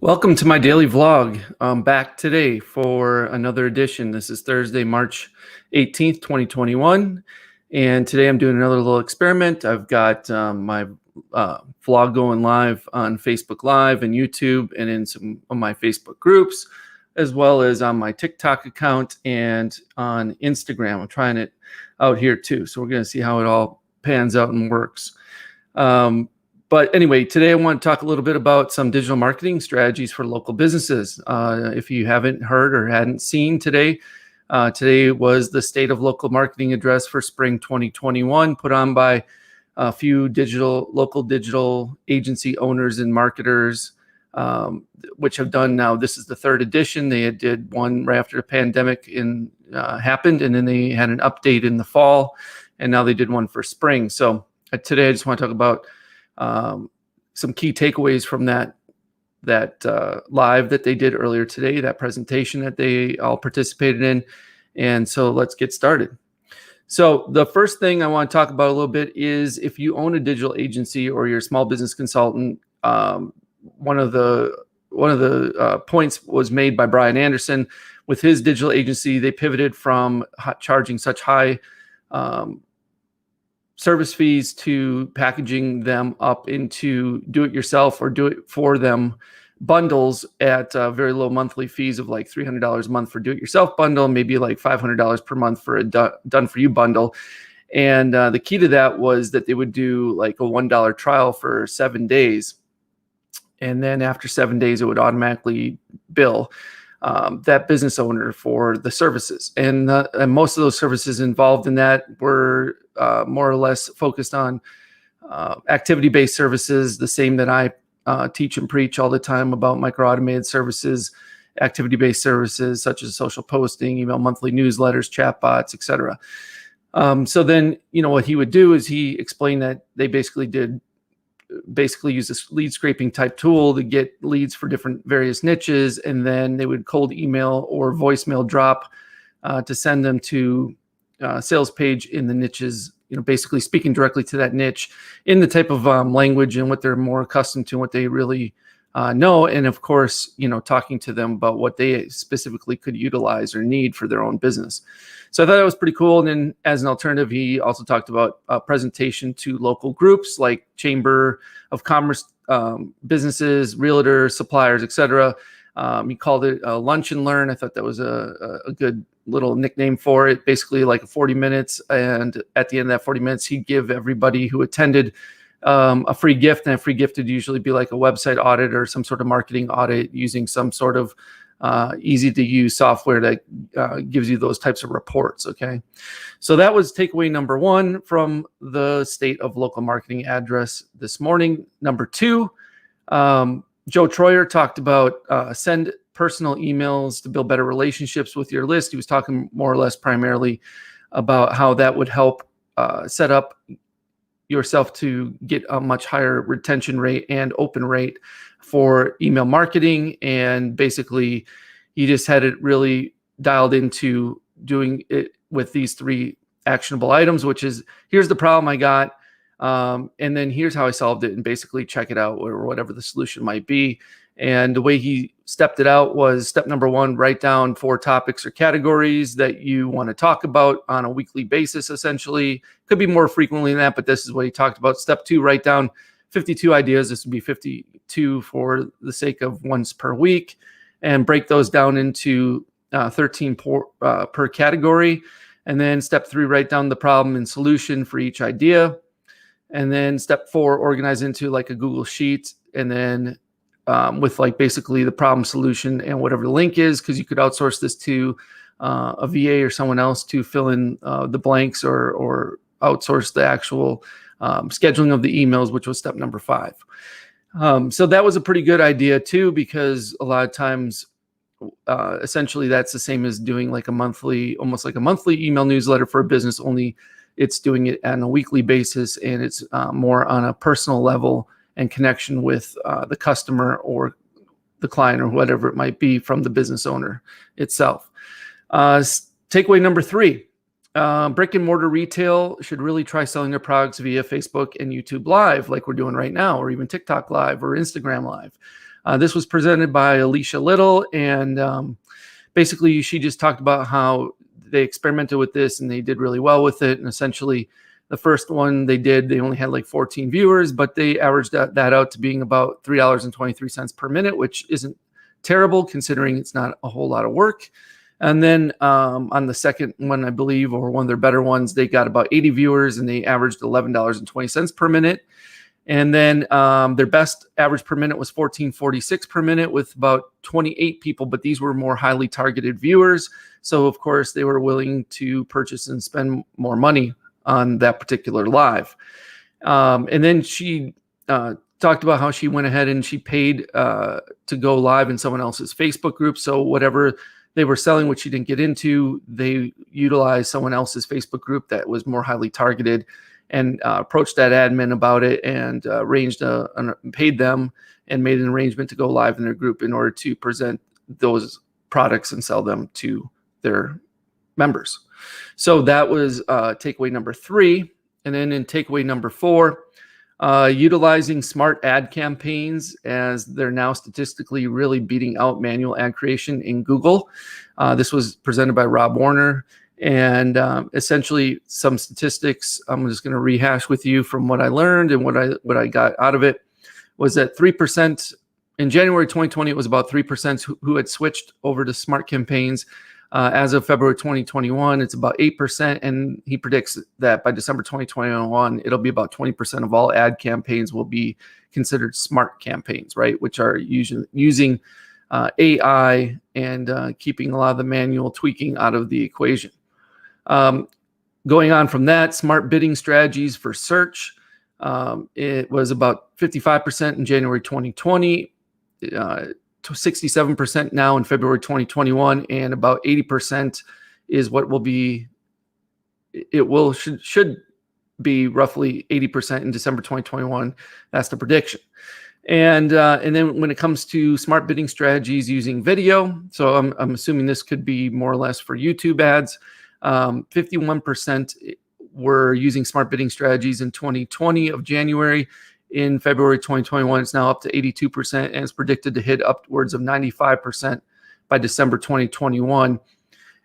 Welcome to my daily vlog. I'm back today for another edition. This is Thursday, March 18th, 2021. And today I'm doing another little experiment. I've got my vlog going live on Facebook Live and YouTube and in some of my Facebook groups, as well as on my TikTok account and on Instagram. I'm trying it out here too. So we're going to see how it all pans out and works. But anyway, today I want to talk a little bit about some digital marketing strategies for local businesses. If you haven't heard or hadn't seen today, today was the State of Local Marketing Address for Spring 2021, put on by a few local digital agency owners and marketers, which have done now. This is the third edition. They did one right after the pandemic happened, and then they had an update in the fall, and now they did one for spring. So today I just want to talk about some key takeaways from that live that they did earlier today, that presentation that they all participated in. And so let's get started. So the first thing I want to talk about a little bit is if you own a digital agency or you're a small business consultant, one of the points was made by Brian Anderson. With his digital agency, they pivoted from charging such high service fees to packaging them up into do-it-yourself or do-it-for-them bundles at very low monthly fees of like $300 a month for do-it-yourself bundle, maybe like $500 per month for a done-for-you bundle. And the key to that was that they would do like a $1 trial for 7 days. And then after 7 days, it would automatically bill that business owner for the services. And most of those services involved in that were more or less focused on activity-based services, the same that I teach and preach all the time about micro-automated services, activity-based services such as social posting, email monthly newsletters, chatbots, etc. So then, what he would do is he explained that they basically use this lead scraping type tool to get leads for different various niches, and then they would cold email or voicemail drop to send them to a sales page in the niches, basically speaking directly to that niche in the type of language and what they're more accustomed to, what they really know, and of course, talking to them about what they specifically could utilize or need for their own business. So I thought that was pretty cool. And then as an alternative, he also talked about presentation to local groups like Chamber of Commerce businesses, realtors, suppliers, etc. He called it Lunch and Learn. I thought that was a good little nickname for it, basically like 40 minutes. And at the end of that 40 minutes, he'd give everybody who attended a free gift. And a free gift would usually be like a website audit or some sort of marketing audit using some sort of easy to use software that gives you those types of reports. Okay. So that was takeaway number one from the State of Local Marketing Address this morning. Number two, Joe Troyer talked about send personal emails to build better relationships with your list. He was talking more or less primarily about how that would help set up yourself to get a much higher retention rate and open rate for email marketing. And basically, he just had it really dialed into doing it with these three actionable items, which is, here's the problem I got, and then here's how I solved it, and basically check it out, or whatever the solution might be. And the way he stepped it out was step number one, write down 4 topics or categories that you want to talk about on a weekly basis, essentially. Could be more frequently than that, but this is what he talked about. Step 2, write down 52 ideas. This would be 52 for the sake of once per week, and break those down into 13 per category. And then step 3, write down the problem and solution for each idea. And then step 4, organize into like a Google Sheet, and then with like basically the problem, solution, and whatever the link is, because you could outsource this to a VA or someone else to fill in the blanks, or outsource the actual scheduling of the emails, which was step number 5. So that was a pretty good idea too, because a lot of times, essentially that's the same as doing like almost like a monthly email newsletter for a business, only it's doing it on a weekly basis, and it's more on a personal level and connection with the customer or the client or whatever it might be from the business owner itself. Takeaway number 3, brick and mortar retail should really try selling their products via Facebook and YouTube Live, like we're doing right now, or even TikTok Live or Instagram Live. This was presented by Alicia Little, and basically she just talked about how they experimented with this and they did really well with it. And essentially the first one they only had like 14 viewers, but they averaged that out to being about $3.23 per minute, which isn't terrible considering it's not a whole lot of work. And then on the second one, I believe, or one of their better ones, they got about 80 viewers and they averaged $11.20 per minute. And then their best average per minute was $14.46 per minute with about 28 people, but these were more highly targeted viewers. So of course they were willing to purchase and spend more money on that particular live. And then she talked about how she went ahead and she paid to go live in someone else's Facebook group. So whatever they were selling, which she didn't get into, they utilized someone else's Facebook group that was more highly targeted, and approached that admin about it and paid them and made an arrangement to go live in their group in order to present those products and sell them to their members. So that was takeaway number 3. And then in takeaway number 4, utilizing smart ad campaigns, as they're now statistically really beating out manual ad creation in Google. This was presented by Rob Warner. And essentially some statistics I'm just going to rehash with you from what I learned and what I got out of it was that 3% in January 2020, it was about 3% who had switched over to smart campaigns. As of February 2021, it's about 8%. And he predicts that by December 2021, it'll be about 20% of all ad campaigns will be considered smart campaigns, right? Which are using AI and keeping a lot of the manual tweaking out of the equation. Going on from that, smart bidding strategies for search. It was about 55% in January 2020, to 67% now in February 2021, and about 80% is what will be. Should be roughly 80% in December 2021. That's the prediction. And then when it comes to smart bidding strategies using video, so I'm assuming this could be more or less for YouTube ads. 51% were using smart bidding strategies in 2020 of January. In February 2021, it's now up to 82% and it's predicted to hit upwards of 95% by December 2021.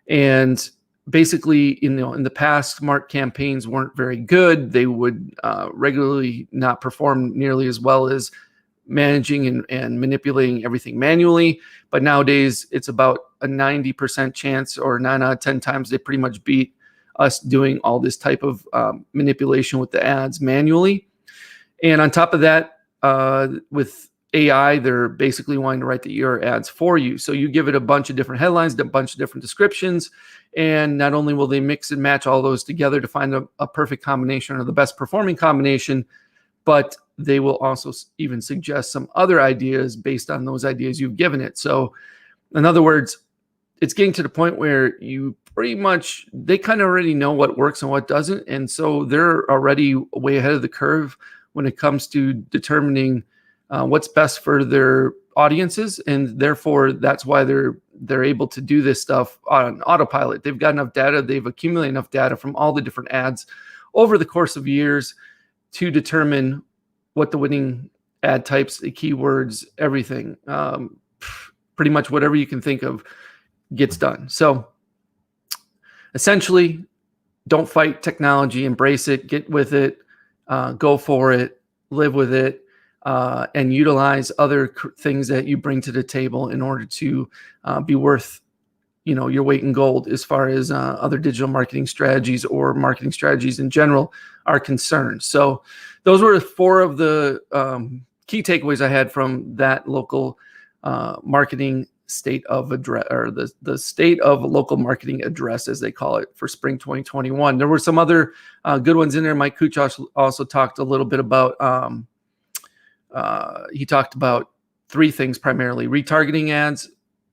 And basically, in the past, smart campaigns weren't very good. They would regularly not perform nearly as well as managing and manipulating everything manually. But nowadays it's about a 90% chance, or 9 out of 10 times they pretty much beat us doing all this type of manipulation with the ads manually. And on top of that, with AI, they're basically wanting to write your ads for you. So you give it a bunch of different headlines, a bunch of different descriptions, and not only will they mix and match all those together to find a perfect combination or the best performing combination, but they will also even suggest some other ideas based on those ideas you've given it. So in other words, it's getting to the point where they kind of already know what works and what doesn't. And so they're already way ahead of the curve when it comes to determining what's best for their audiences. And therefore, that's why they're able to do this stuff on autopilot. They've got enough data. They've accumulated enough data from all the different ads over the course of years to determine what the winning ad types, the keywords, everything, pretty much whatever you can think of gets done. So essentially, don't fight technology, embrace it, get with it, go for it, live with it, and utilize other things that you bring to the table in order to be worth your weight in gold as far as other digital marketing strategies or marketing strategies in general are concerned. So those were 4 of the key takeaways I had from that local marketing state of address, or the state of local marketing address, as they call it, for spring 2021. There were some other good ones in there. Mike Kuch also talked a little bit about, he talked about 3 things primarily: retargeting ads,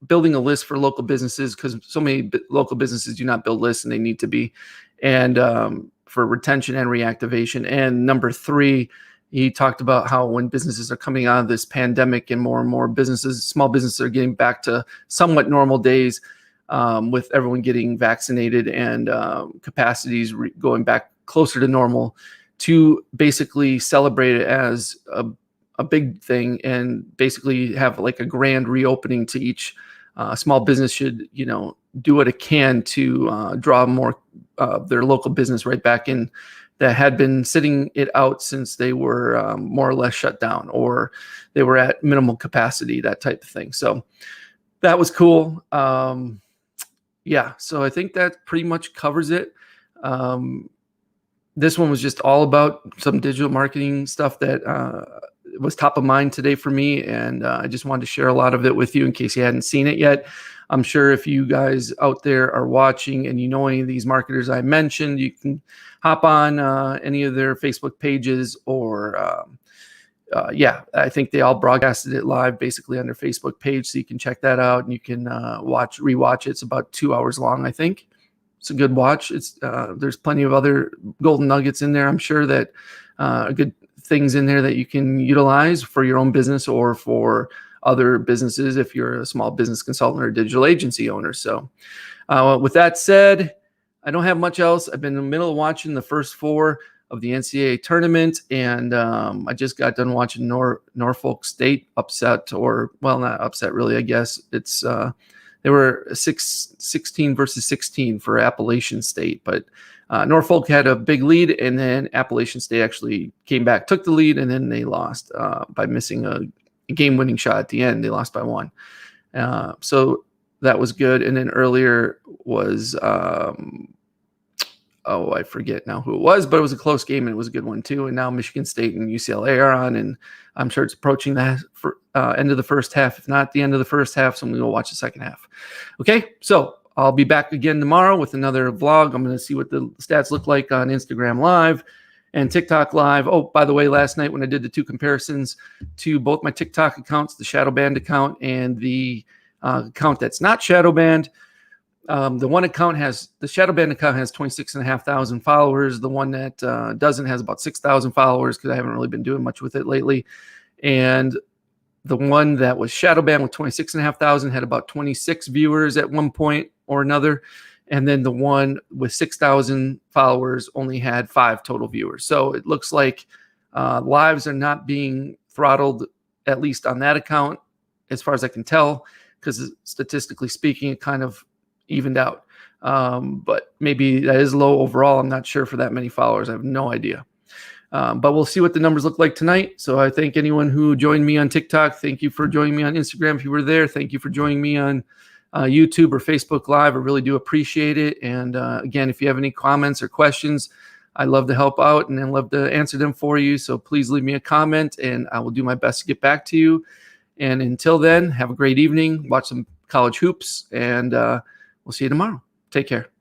building a list for local businesses, because so many local businesses do not build lists and they need to be, and for retention and reactivation. And number 3, he talked about how when businesses are coming out of this pandemic and more businesses, small businesses, are getting back to somewhat normal days, with everyone getting vaccinated and capacities going back closer to normal, to basically celebrate it as a a big thing and basically have like a grand reopening to each small business should, do what it can to draw more their local business right back in that had been sitting it out since they were more or less shut down or they were at minimal capacity, that type of thing. So that was cool. Yeah, so I think that pretty much covers it. This one was just all about some digital marketing stuff that was top of mind today for me. And I just wanted to share a lot of it with you in case you hadn't seen it yet. I'm sure if you guys out there are watching and you know any of these marketers I mentioned, you can hop on any of their Facebook pages or I think they all broadcasted it live basically on their Facebook page. So you can check that out and you can rewatch it. It's about 2 hours long, I think. It's a good watch. It's there's plenty of other golden nuggets in there. I'm sure that good things in there that you can utilize for your own business or for other businesses if you're a small business consultant or digital agency owner. So with that said, I don't have much else. I've been in the middle of watching the first 4 of the NCAA tournament, and I just got done watching Norfolk State upset, or well, not upset really. I guess it's they were 16 versus 16 for Appalachian State, but Norfolk had a big lead, and then Appalachian State actually came back, took the lead, and then they lost by missing a game-winning shot at the end. They lost by 1. So that was good. And then earlier was I forget now who it was, but it was a close game and it was a good one too. And now Michigan State and UCLA are on, and I'm sure it's approaching the end of the first half, if not the end of the first half. So I'm going to go watch the second half. Okay, so I'll be back again tomorrow with another vlog. I'm going to see what the stats look like on Instagram Live and TikTok Live. Oh, by the way, last night when I did the 2 comparisons to both my TikTok accounts, the shadow banned account and the account that's not shadow banned, the shadow banned account has 26,500 followers. The one that doesn't has about 6,000 followers because I haven't really been doing much with it lately. And the one that was shadow banned with 26,500 had about 26 viewers at one point or another. And then the one with 6,000 followers only had 5 total viewers. So it looks like lives are not being throttled, at least on that account, as far as I can tell, because statistically speaking, it kind of evened out. But maybe that is low overall. I'm not sure for that many followers. I have no idea. But we'll see what the numbers look like tonight. So I thank anyone who joined me on TikTok. Thank you for joining me on Instagram if you were there. Thank you for joining me on YouTube or Facebook Live. I really do appreciate it. And again, if you have any comments or questions, I love to help out and I love to answer them for you. So please leave me a comment and I will do my best to get back to you. And until then, have a great evening. Watch some college hoops and we'll see you tomorrow. Take care.